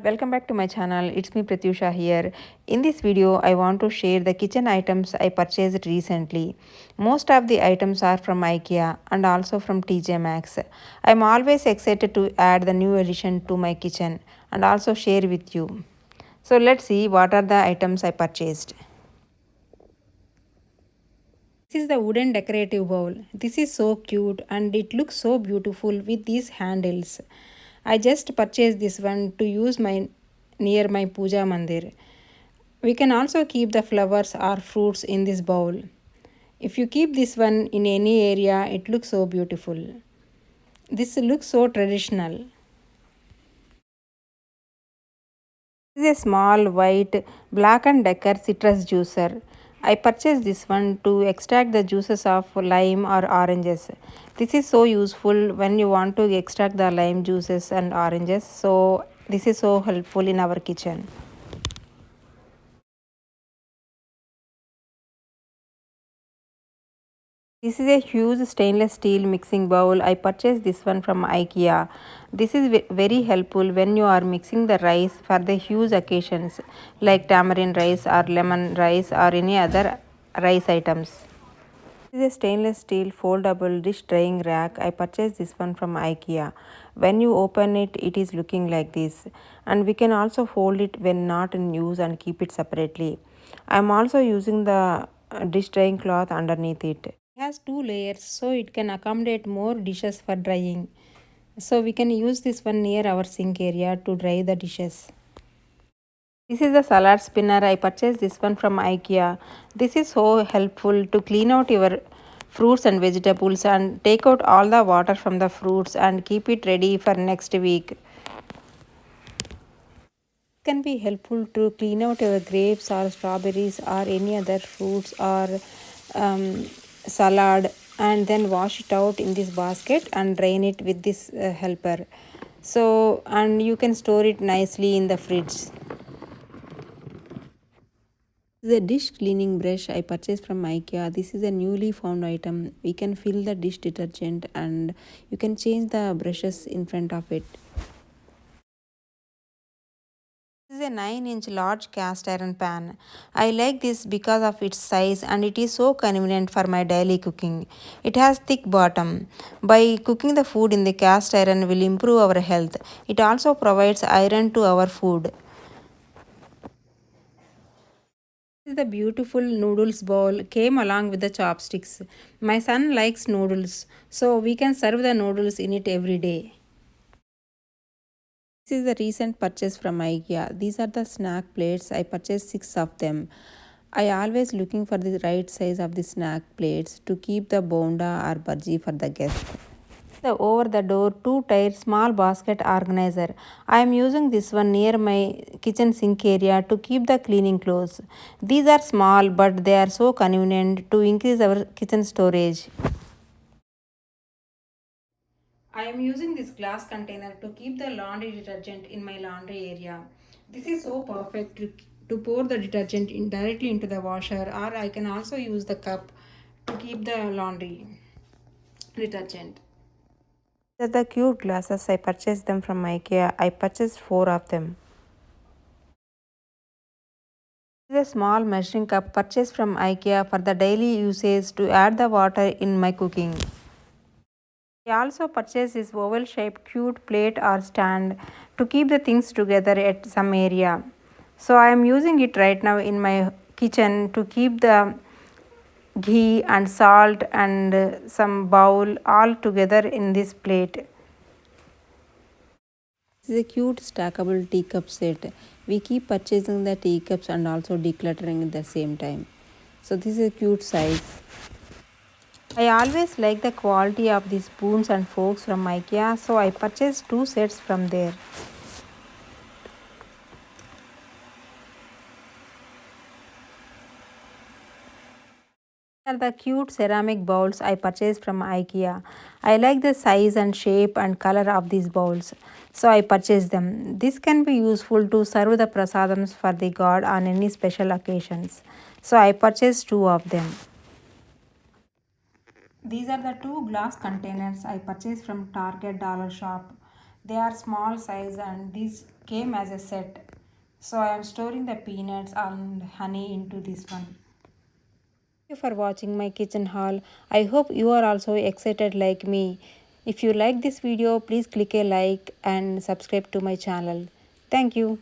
Welcome back to my channel. It's me Pratyusha here. In this video, I want to share the kitchen items I purchased recently. Most of the items are from Ikea and also from TJ Maxx. I'm always excited to add the new addition to my kitchen and also share with you. So let's see what are the items I purchased. This is the wooden decorative bowl. This is so cute and it looks so beautiful with these handles. I just purchased this one to use my near my puja mandir. We can also keep the flowers or fruits in this bowl. If you keep this one in any area, it looks so beautiful. This looks so traditional. This is a small white Black and Decker citrus juicer. I purchased this one to extract the juices of lime or oranges. This is so useful when you want to extract the lime juices and oranges. So this is so helpful in our kitchen. This is a huge stainless steel mixing bowl. I purchased this one from Ikea. This is very helpful when you are mixing the rice for the huge occasions like tamarind rice or lemon rice or any other rice items. This is a stainless steel foldable dish drying rack. I purchased this one from Ikea. When you open it, it is looking like this. And we can also fold it when not in use and keep it separately. I am also using the dish drying cloth underneath it. It has two layers so it can accommodate more dishes for drying. So we can use this one near our sink area to dry the dishes. This is the salad spinner. I purchased this one from Ikea. This is so helpful to clean out your fruits and vegetables and take out all the water from the fruits and keep it ready for next week. Can be helpful to clean out your grapes or strawberries or any other fruits or salad and then wash it out in this basket and drain it with this helper. So and you can store it nicely in the fridge. The dish cleaning brush I purchased from Ikea. This is a newly found item. We can fill the dish detergent and you can change the brushes in front of it. This is a 9-inch large cast iron pan. I like this because of its size and it is so convenient for my daily cooking. It has thick bottom. By cooking the food in the cast iron will improve our health. It also provides iron to our food. This is the beautiful noodles bowl came along with the chopsticks. My son likes noodles, so we can serve the noodles in it every day. This is the recent purchase from IKEA. These are the snack plates. I purchased 6 of them. I always looking for the right size of the snack plates to keep the bonda or bhaji for the guests. The over the door 2-tier small basket organizer. I am using this one near my kitchen sink area to keep the cleaning clothes. These are small but they are so convenient to increase our kitchen storage. I am using this glass container to keep the laundry detergent in my laundry area. This is so perfect to pour the detergent directly into the washer, or I can also use the cup to keep the laundry detergent. These are the cute glasses. I purchased them from Ikea. I purchased 4 of them. This is a small measuring cup purchased from Ikea for the daily usage to add the water in my cooking. I also purchased this oval shaped cute plate or stand to keep the things together at some area. So I am using it right now in my kitchen to keep the ghee and salt and some bowl all together in this plate. This is a cute stackable teacup set. We keep purchasing the teacups and also decluttering at the same time. So this is a cute size. I always like the quality of the spoons and forks from IKEA, so I purchased 2 sets from there. These are the cute ceramic bowls I purchased from IKEA. I like the size and shape and color of these bowls, so I purchased them. This can be useful to serve the prasadams for the god on any special occasions. So I purchased 2 of them. These are the 2 glass containers I purchased from Target Dollar Shop. They are small size and these came as a set. So I am storing the peanuts and honey into this one. Thank you for watching my kitchen haul. I hope you are also excited like me. If you like this video, please click a like and subscribe to my channel. Thank you.